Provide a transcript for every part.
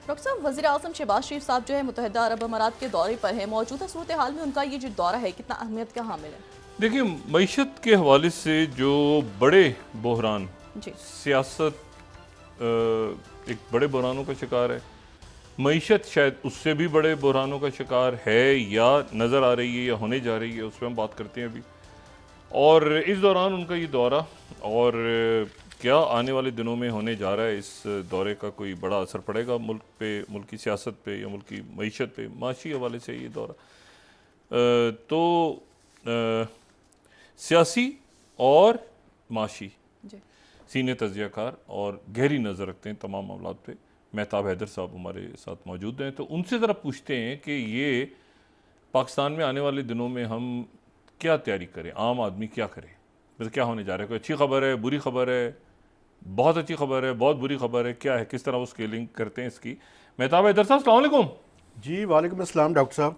Doctor साहब, वज़ीर आज़म शहबाज शरीफ साहब जो है मुत्तहिदा अरब अमारात के दौरे पर है। मौजूदा सूरत हाल में उनका ये जो दौरा है कितना अहमियत का हामिल है? देखिए, मईशत के हवाले से जो बड़े बहरान, जी सियासत एक बड़े बहरानों का शिकार है, मईशत शायद उससे भी बड़े बहरानों का शिकार है या नज़र आ रही है या होने जा रही है, उस पर हम बात करते हैं अभी। और इस दौरान उनका ये दौरा और क्या आने वाले दिनों में होने जा रहा है, इस दौरे का कोई बड़ा असर पड़ेगा मुल्क पे, मुल्क की सियासत पे या मुल्क की मईशत पे, माशी हवाले से ये दौरा तो सियासी और माशी जी सीने तजियाकार और गहरी नज़र रखते हैं तमाम मामलात पे। मेहताब हैदर साहब हमारे साथ मौजूद हैं, तो उनसे ज़रा पूछते हैं कि ये पाकिस्तान में आने वाले दिनों में हम क्या तैयारी करें, आम आदमी क्या करे, मतलब क्या होने जा रहा है, कोई अच्छी खबर है, बुरी खबर है, बहुत अच्छी खबर है, बहुत बुरी खबर है, क्या है, किस तरह वो स्केलिंग करते हैं इसकी। मेहताब हैदर साहब, अस्सलाम वालेकुम। जी वालेकुम अस्सलाम डॉक्टर साहब।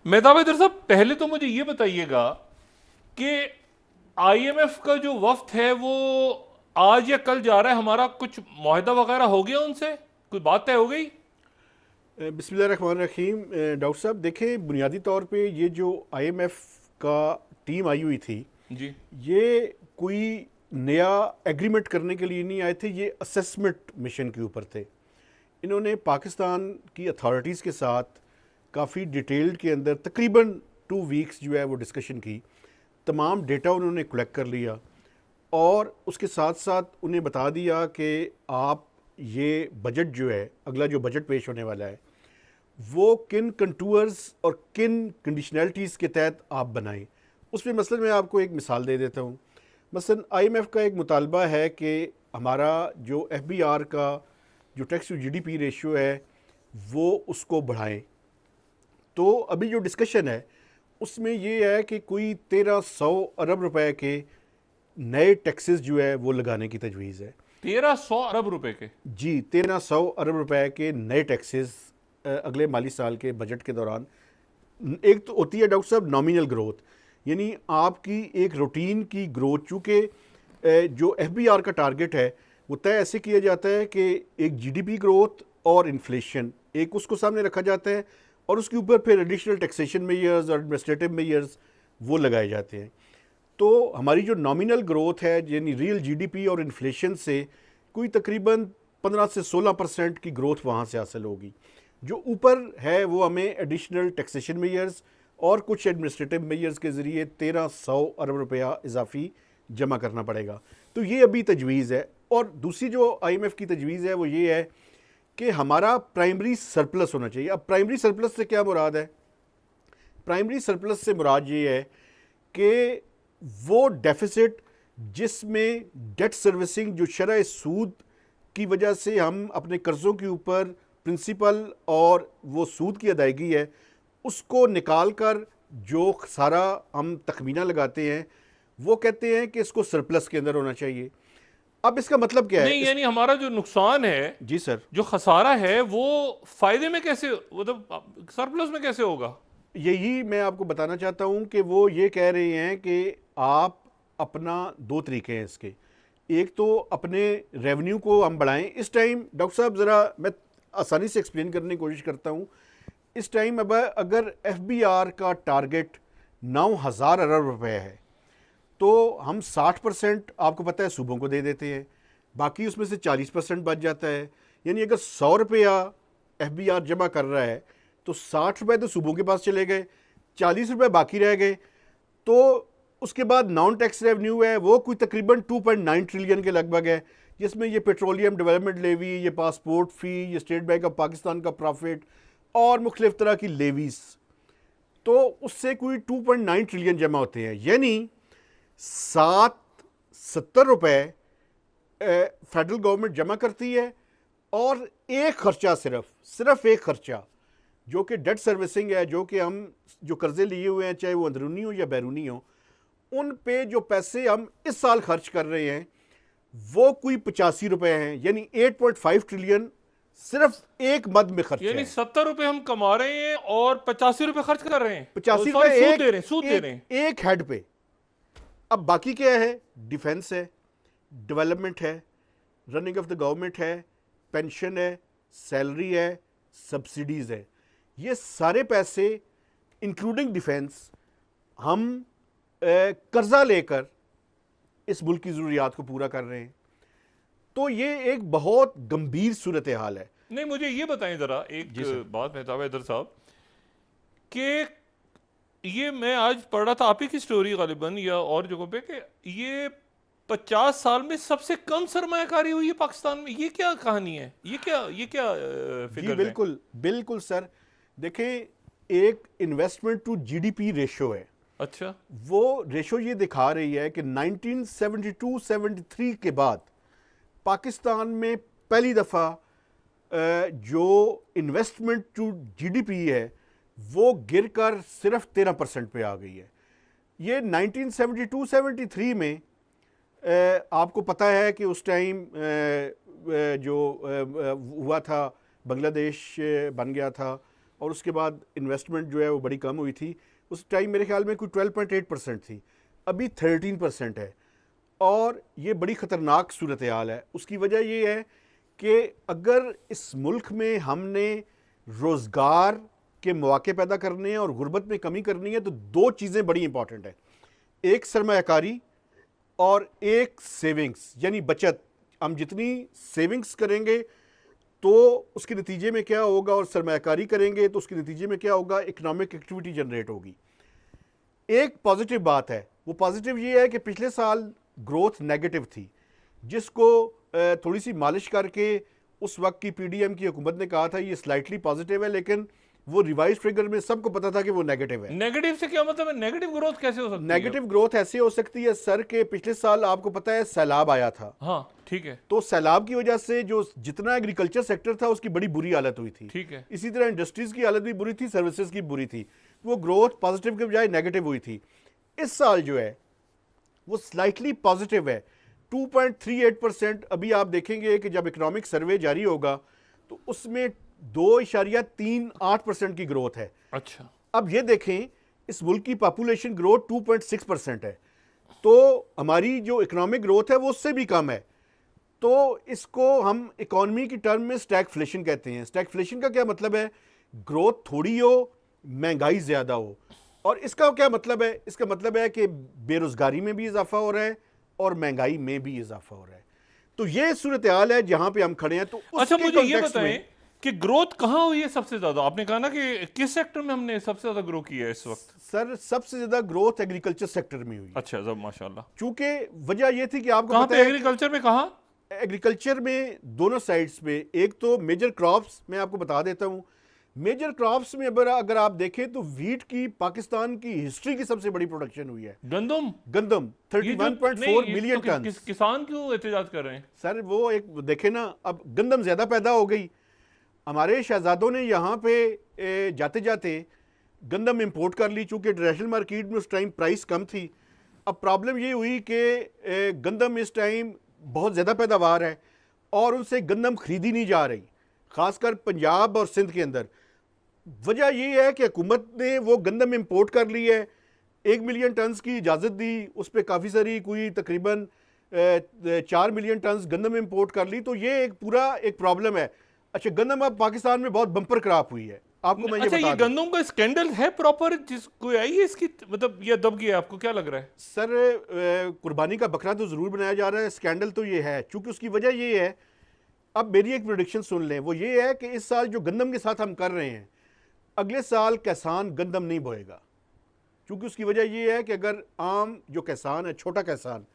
मेहताब हैदर साहब, पहले तो मुझे ये बताइएगा कि आईएमएफ का जो वफ्द है वो आज या कल जा रहा है, हमारा कुछ मुआहदा वगैरह हो गया उनसे, कोई बात तय हो गई? बिस्मिल्लाहिर्रहमानिर्रहीम। डॉक्टर साहब देखें, बुनियादी तौर पे ये जो आईएमएफ का टीम आई हुई थी, जी ये कोई नया एग्रीमेंट करने के लिए नहीं आए थे, ये असेसमेंट मिशन के ऊपर थे। इन्होंने पाकिस्तान की अथॉरिटीज़ के साथ काफ़ी डिटेल्ड के अंदर तकरीबन 2 वीक्स जो है वो डिस्कशन की, तमाम डेटा उन्होंने कलेक्ट कर लिया और उसके साथ साथ उन्हें बता दिया कि आप ये बजट जो है, अगला जो बजट पेश होने वाला है, वो किन कंटूर्स और किन कंडीशनैलिटीज़ के तहत आप बनाएं। उसमें मसलन मैं आपको एक मिसाल दे देता हूँ। मसलन आईएमएफ का एक मुतालबा है कि हमारा जो एफबीआर का जो टैक्स टू जीडीपी रेशियो है वो उसको बढ़ाएं। तो अभी जो डिस्कशन है उसमें ये है कि कोई 1300 अरब रुपए के नए टैक्सेस जो है वो लगाने की तजवीज़ है। 1300 अरब रुपए के? जी, 1300 अरब रुपए के नए टैक्सेस अगले माली साल के बजट के दौरान। एक तो होती है डॉक्टर साहब नॉमिनल ग्रोथ, यानी आपकी एक रूटीन की ग्रोथ, चूँकि जो एफबीआर का टारगेट है वो तय ऐसे किया जाता है कि एक जीडीपी ग्रोथ और इन्फ्लेशन एक उसको सामने रखा जाता है और उसके ऊपर फिर एडिशनल टैक्सेशन मेजर्स और एडमिनिस्ट्रेटिव मेजर्स वो लगाए जाते हैं। तो हमारी जो नॉमिनल ग्रोथ है यानी रियल जीडीपी और इन्फ्लेशन से कोई तकरीबन 15 से 16% की ग्रोथ वहाँ से हासिल होगी। जो ऊपर है वो हमें एडिशनल टैक्सेशन मेजर्स और कुछ एडमिनिस्ट्रेटिव मेजर्स के ज़रिए 1300 अरब रुपया इजाफी जमा करना पड़ेगा। तो ये अभी तजवीज़ है। और दूसरी जो आईएमएफ की तजवीज़ है वो ये है कि हमारा प्राइमरी सरप्लस होना चाहिए। अब प्राइमरी सरप्लस से क्या मुराद है? प्राइमरी सरप्लस से मुराद ये है कि वो डेफिसिट जिसमें डेट सर्विसिंग जो शरह सूद की वजह से हम अपने कर्ज़ों के ऊपर प्रिंसिपल और वो सूद की अदायगी है उसको निकाल कर जो सारा हम तखमीना लगाते हैं वो कहते हैं कि इसको सरप्लस के अंदर होना चाहिए। अब इसका मतलब क्या है? नहीं, यानी हमारा जो नुकसान है, जी सर, जो खसारा है, वो फायदे में कैसे, मतलब सरप्लस में कैसे होगा? यही मैं आपको बताना चाहता हूं कि वो ये कह रहे हैं कि आप अपना 2 तरीके हैं इसके। एक तो अपने रेवेन्यू को हम बढ़ाएं। इस टाइम डॉक्टर साहब ज़रा मैं आसानी से एक्सप्लेन करने की कोशिश करता हूं। इस टाइम अब अगर एफबीआर का टारगेट 9000 अरब रुपए है तो हम 60% आपको पता है सूबों को दे देते हैं, बाकी उसमें से 40% बच जाता है। यानी अगर 100 रुपया एफबीआर जमा कर रहा है तो 60 रुपये तो सूबों के पास चले गए, 40 रुपये बाकी रह गए। तो उसके बाद नॉन टैक्स रेवेन्यू है वो कोई तकरीबन 2.9 ट्रिलियन के लगभग है, जिसमें ये पेट्रोलियम डेवलपमेंट लेवी, ये पासपोर्ट फ़ी, ये स्टेट बैंक ऑफ पाकिस्तान का प्रॉफिट और मुख्तलिफ तरह की लेवीज़, तो उससे कोई 2.9 ट्रिलियन जमा होते हैं। यानी 70 रुपये फेडरल गवर्नमेंट जमा करती है और एक खर्चा सिर्फ एक खर्चा जो कि डेट सर्विसिंग है, जो कि हम जो कर्जे लिए हुए हैं चाहे वो अंदरूनी हो या बैरूनी हो, उन पे जो पैसे हम इस साल खर्च कर रहे हैं वो कोई 85 रुपए हैं। यानी 8.5 ट्रिलियन सिर्फ एक मद में खर्च यानी है। 70 रुपए हम कमा रहे हैं और 85 रुपए खर्च कर रहे हैं, 85 Sorry, रुपए सूद दे रहे हैं। एक हेड पे। अब बाकी क्या है? डिफेंस है, डेवलपमेंट है, रनिंग ऑफ द गवर्नमेंट है, पेंशन है, सैलरी है, सब्सिडीज़ है, ये सारे पैसे इंक्लूडिंग डिफेंस हम कर्जा लेकर इस मुल्क की ज़रूरियात को पूरा कर रहे हैं। तो ये एक बहुत गंभीर सूरत हाल है। नहीं, मुझे ये बताएं ज़रा एक बात मेहताब हैदर साहब, कि ये मैं आज पढ़ रहा था आप ही की स्टोरी गालिबन या और जगहों पे, कि ये 50 साल में सबसे कम सरमायाकारी हुई है पाकिस्तान में। ये क्या कहानी है? ये क्या फिगर जी बिल्कुल बिल्कुल सर, देखें एक इन्वेस्टमेंट टू जीडीपी रेशो है। अच्छा, वो रेशो ये दिखा रही है कि 1972-73 के बाद पाकिस्तान में पहली दफ़ा जो इन्वेस्टमेंट टू जीडीपी है वो गिरकर सिर्फ 13% पे आ गई है। ये 1972-73 में आपको पता है कि उस टाइम जो हुआ था, बांग्लादेश बन गया था और उसके बाद इन्वेस्टमेंट जो है वो बड़ी कम हुई थी। उस टाइम मेरे ख्याल में कोई 12.8% थी, अभी 13% है और ये बड़ी ख़तरनाक सूरत हाल है। उसकी वजह ये है कि अगर इस मुल्क में हमने रोज़गार के मौके पैदा करने हैं और गुर्बत में कमी करनी है तो दो चीज़ें बड़ी इंपॉर्टेंट है, एक सरमायाकारी और एक सेविंग्स यानी बचत। हम जितनी सेविंग्स करेंगे तो उसके नतीजे में क्या होगा और सरमायाकारी करेंगे तो उसके नतीजे में क्या होगा, इकोनॉमिक एक्टिविटी जनरेट होगी। एक पॉजिटिव बात है, वो पॉजिटिव ये है कि पिछले साल ग्रोथ नेगेटिव थी, जिसको थोड़ी सी मालिश करके उस वक्त की पीडीएम की हुकूमत ने कहा था ये स्लाइटली पॉजिटिव है, लेकिन वो रिवाइज फिगर में सबको पता था कि वो नेगेटिव है। नेगेटिव से क्या मतलब है? नेगेटिव ग्रोथ कैसे हो सकती है? नेगेटिव ग्रोथ ऐसे हो सकती है सर के पिछले साल आपको पता है सैलाब आया था। हाँ ठीक है, तो सैलाब की वजह से जो जितना एग्रीकल्चर सेक्टर था उसकी बड़ी बुरी हालत हुई थी। ठीक है, इसी तरह इंडस्ट्रीज की हालत भी बुरी थी, सर्विसेज की बुरी थी, वो ग्रोथ पॉजिटिव के बजाय नेगेटिव हुई थी। इस साल जो है वो स्लाइटली पॉजिटिव है, 2.38%। अभी आप देखेंगे कि जब इकोनॉमिक सर्वे जारी होगा तो उसमें 2.38% की ग्रोथ है। अच्छा, अब ये देखें इस मुल्क की पॉपुलेशन ग्रोथ 2.6% है, तो हमारी जो इकोनॉमिक ग्रोथ है वो उससे भी कम है। तो इसको हम इकोनॉमी की टर्म में स्टैगफ्लेशन कहते हैं। स्टैगफ्लेशन का क्या मतलब है? ग्रोथ थोड़ी हो, महंगाई ज़्यादा हो। और इसका क्या मतलब है? इसका मतलब है कि बेरोज़गारी में भी इजाफा हो रहा है और महंगाई में भी इजाफा हो रहा है। तो ये सूरत हाल है जहाँ पे हम खड़े हैं। तो अच्छा मुझे ये context बताएं में, कि ग्रोथ कहाँ हुई है सबसे ज्यादा? आपने कहा ना कि किस सेक्टर में हमने सबसे ज्यादा ग्रो किया है इस वक्त? सर सबसे ज़्यादा ग्रोथ एग्रीकल्चर सेक्टर में हुई है। अच्छा, जब माशाल्लाह। चूँकि वजह ये थी कि आपको कहाँ पता पे? है एग्रीकल्चर में कहाँ? एग्रीकल्चर में दोनों साइड्स पे, एक तो मेजर क्रॉप्स मैं आपको बता देता हूँ। मेजर क्रॉप्स में अगर आप देखें तो वीट की पाकिस्तान की हिस्ट्री की सबसे बड़ी प्रोडक्शन हुई है। गंदम गंदम ये जो- 31.4 नहीं, ये मिलियन तो टन। किसान क्यों एहतजाज कर रहे हैं? सर वो एक देखे ना, अब गंदम ज़्यादा पैदा हो गई, हमारे शहजादों ने यहाँ पे जाते जाते गंदम इंपोर्ट कर ली, चूँकि इंटरनेशनल मार्केट में उस टाइम प्राइस कम थी। अब प्रॉब्लम ये हुई कि गंदम इस टाइम बहुत ज़्यादा पैदावार है और उनसे गंदम खरीदी नहीं जा रही, ख़ासकर पंजाब और सिंध के अंदर। वजह ये है कि हुकूमत ने वो गंदम इंपोर्ट कर ली है, 1 मिलियन टन्स की इजाज़त दी, उस पर काफ़ी सारी कोई तकरीबन 4 मिलियन टन्स गंदम इंपोर्ट कर ली। तो ये एक पूरा एक प्रॉब्लम है। अच्छा, गंदम अब पाकिस्तान में बहुत बम्पर क्रॉप हुई है, आपको मैं अच्छा, ये ये बता दूं। गंदम का स्कैंडल है प्रॉपर जिसको आई है इसकी, मतलब ये दब गया? आपको क्या लग रहा है? सर कुर्बानी का बकरा तो ज़रूर बनाया जा रहा है, स्कैंडल तो ये है। चूँकि उसकी वजह ये है, अब मेरी एक प्रेडिक्शन सुन लें, वो ये है कि इस साल जो गंदम के साथ हम कर रहे हैं, अगले साल किसान गंदम नहीं बोएगा। क्योंकि उसकी वजह ये है कि अगर आम जो किसान है, छोटा किसान,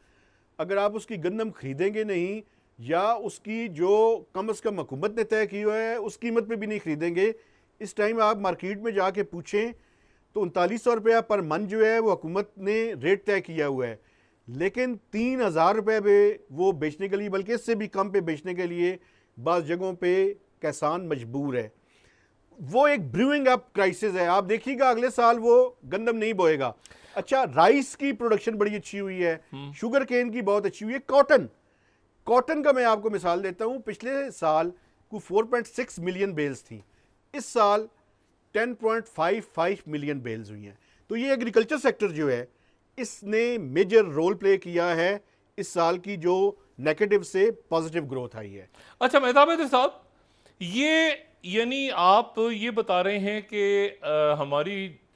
अगर आप उसकी गंदम खरीदेंगे नहीं या उसकी जो कम से कम हुकूमत ने तय की हुआ है उस कीमत पे भी नहीं खरीदेंगे, इस टाइम आप मार्केट में जाके पूछें तो 3900 रुपया पर मन जो है वो हुकूमत ने रेट तय किया हुआ है, लेकिन 3000 रुपये पे वो बेचने के लिए, बल्कि इससे भी कम पे बेचने के लिए बाज़ जगहों पे किसान मजबूर है। वो एक ब्रूइंग अप क्राइसिस है। आप देखिएगा अगले साल वो गंदम नहीं बोएगा। अच्छा, राइस की प्रोडक्शन बड़ी अच्छी हुई है, शुगर केन की बहुत अच्छी हुई है। कॉटन का मैं आपको मिसाल देता हूँ, पिछले साल को 4.6 मिलियन बेल्स थी, इस साल 10.55 मिलियन बेल्स हुई हैं। तो ये एग्रीकल्चर सेक्टर जो है इसने मेजर रोल प्ले किया है इस साल की जो नेगेटिव से पॉजिटिव ग्रोथ आई है। अच्छा मेहताब हैदर साहब, ये यानी आप ये बता रहे हैं कि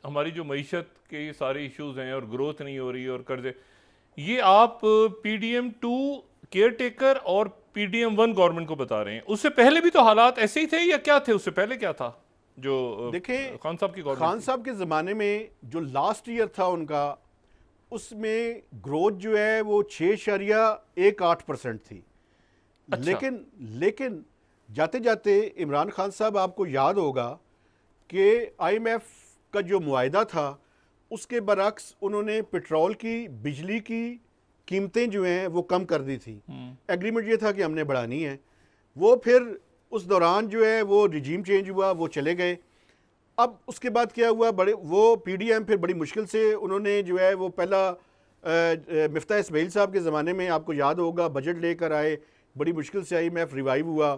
हमारी जो मईशत के सारे इश्यूज हैं और ग्रोथ नहीं हो रही और कर्जे, ये आप PDM2 केयर टेकर और PDM1 गवर्नमेंट को बता रहे हैं। उससे पहले भी तो हालात ऐसे ही थे या क्या थे? उससे पहले क्या था जो देखिए, खान साहब की खान गवर्नमेंट? साहब के ज़माने में जो लास्ट ईयर था उनका, उसमें ग्रोथ जो है वो 6.18% थी। अच्छा। लेकिन जाते जाते इमरान खान साहब, आपको याद होगा कि IMF का जो मुआहिदा था उसके बरक्स उन्होंने पेट्रोल की, बिजली की कीमतें जो हैं वो कम कर दी थी। एग्रीमेंट ये था कि हमने बढ़ानी है। वो फिर उस दौरान जो है वो रिजीम चेंज हुआ, वो चले गए। अब उसके बाद क्या हुआ, वो PDM फिर बड़ी मुश्किल से उन्होंने जो है वो पहला मिफ्ता इस्माइल साहब के ज़माने में, आपको याद होगा, बजट लेकर आए, बड़ी मुश्किल से IMF रिवाइव हुआ।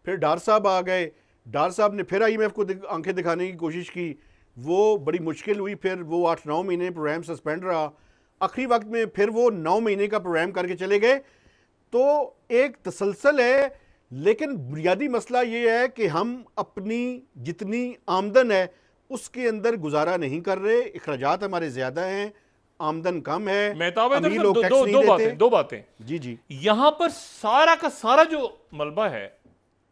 फिर डार साहब आ गए, डार साहब ने फिर IMF को आंखें दिखाने की कोशिश की, वो बड़ी मुश्किल हुई। फिर वो 8-9 महीने प्रोग्राम सस्पेंड रहा। आखिरी वक्त में फिर वो 9 महीने का प्रोग्राम करके चले गए। तो एक तसलसल है, लेकिन बुनियादी मसला ये है कि हम अपनी जितनी आमदन है उसके अंदर गुजारा नहीं कर रहे। अखराजात हमारे ज़्यादा हैं, आमदन कम है, मेहताब है, अमीर दरअसल लोग टैक्स नहीं देते। दो बातें। जी जी, यहां पर सारा का सारा जो मलबा है,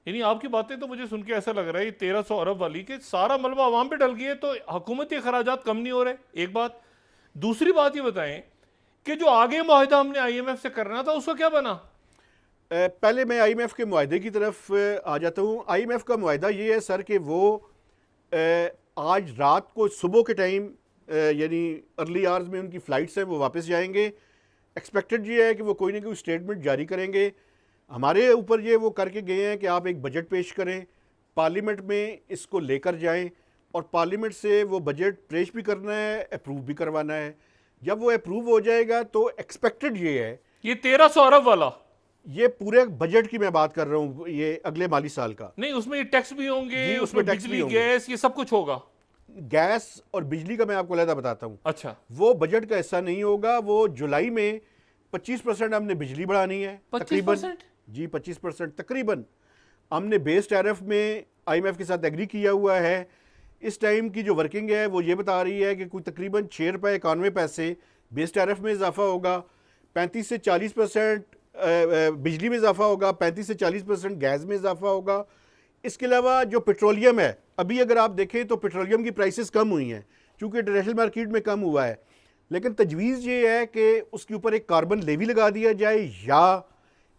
यानी आपकी बातें तो मुझे सुन के ऐसा लग रहा है 1300 अरब वाली के सारा मलबा आवाम पे डल गई है, तो हुकूमती अखराजात कम नहीं हो रहे, एक बात। दूसरी बात ये बताएं कि जो आगे मुआहिदा हमने IMF से करना था उसका क्या बना? पहले मैं IMF के मुआहिदे की तरफ आ जाता हूँ। IMF का मुआहिदा ये है सर कि वो आज रात को, सुबह के टाइम, यानी अर्ली आवर्स में उनकी फ़्लाइट्स हैं, वो वापस जाएंगे। एक्सपेक्टेड ये है कि वो कोई ना कोई स्टेटमेंट जारी करेंगे। हमारे ऊपर ये वो करके गए हैं कि आप एक बजट पेश करें, पार्लियामेंट में इसको लेकर जाएं, और पार्लियामेंट से वो बजट पेश भी करना है, अप्रूव भी करवाना है। जब वो अप्रूव हो जाएगा तो एक्सपेक्टेड ये है, ये 1300 अरब वाला? ये पूरे बजट की मैं बात कर रहा हूँ, ये अगले माली साल का। नहीं, उसमें ये टैक्स भी होंगे, जी, उसमें टैक्स भी बिजली, होंगे। गैस, ये सब कुछ होगा। गैस और बिजली का मैं आपको अलग बताता हूँ। अच्छा, वो बजट का हिस्सा नहीं होगा। वो जुलाई में 25% हमने बिजली बढ़ानी है, 25%? जी 25% तकरीबन। हमने बेस टैरिफ में IMF के साथ एग्री किया हुआ है। इस टाइम की जो वर्किंग है वो ये बता रही है कि कोई तकरीबन 6 रुपये 91 पैसे बेस टैरिफ में इजाफा होगा, 35 से 40% बिजली में इजाफा होगा, 35 से 40% गैस में इजाफा होगा। इसके अलावा जो पेट्रोलियम है, अभी अगर आप देखें तो पेट्रोलियम की प्राइसेस कम हुई हैं क्योंकि इंटरनेशनल मार्केट में कम हुआ है। लेकिन तजवीज़ ये है कि उसके ऊपर एक कार्बन लेवी लगा दिया जाए या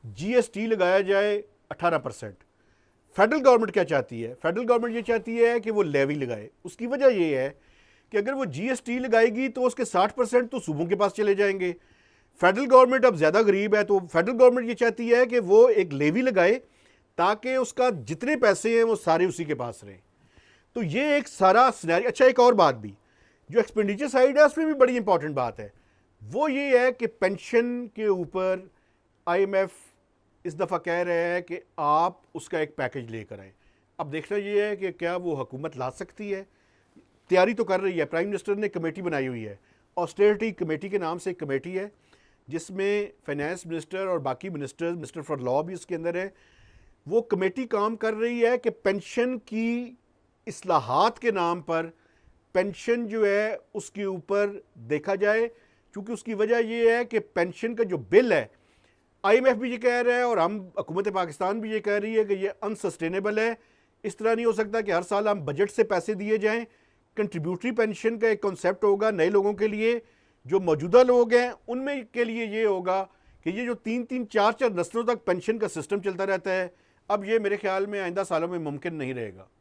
GST लगाया जाए 18%। फेडरल गवर्नमेंट क्या चाहती है? फेडरल गवर्नमेंट ये चाहती है कि वो लेवी लगाए। उसकी वजह ये है कि अगर वो GST लगाएगी तो उसके 60% तो सूबों के पास चले जाएंगे। फेडरल गवर्नमेंट अब ज़्यादा गरीब है, तो फेडरल गवर्नमेंट ये चाहती है कि वो एक लेवी लगाए ताकि उसका जितने पैसे हैं वो सारे उसी के पास रहें। तो ये एक सारा सिनेरियो। अच्छा, एक और बात भी, जो एक्सपेंडिचर साइड है उसमें भी बड़ी इंपॉर्टेंट बात है। वो ये है कि पेंशन के ऊपर IMF इस दफ़ा कह रहे हैं कि आप उसका एक पैकेज लेकर आएँ। अब देखना ये है कि क्या वो हुकूमत ला सकती है। तैयारी तो कर रही है, प्राइम मिनिस्टर ने कमेटी बनाई हुई है, ऑस्टेरिटी कमेटी के नाम से एक कमेटी है जिसमें फाइनेंस मिनिस्टर और बाकी मिनिस्टर्स, मिनिस्टर फॉर लॉ भी उसके अंदर है। वो कमेटी काम कर रही है कि पेंशन की इस्लाहात के नाम पर पेंशन जो है उसके ऊपर देखा जाए, क्योंकि उसकी वजह ये है कि पेंशन का जो बिल है, IMF भी ये कह रहा है और हम हुकूमत पाकिस्तान भी ये कह रही है कि ये अनसस्टेनेबल है। इस तरह नहीं हो सकता कि हर साल हम बजट से पैसे दिए जाएं। कंट्रीब्यूटरी पेंशन का एक कॉन्सेप्ट होगा नए लोगों के लिए। जो मौजूदा लोग हैं उनमें के लिए ये होगा कि ये जो 3-3, 4-4 नस्लों तक पेंशन का सिस्टम चलता रहता है, अब ये मेरे ख्याल में आइंदा सालों में मुमकिन नहीं रहेगा।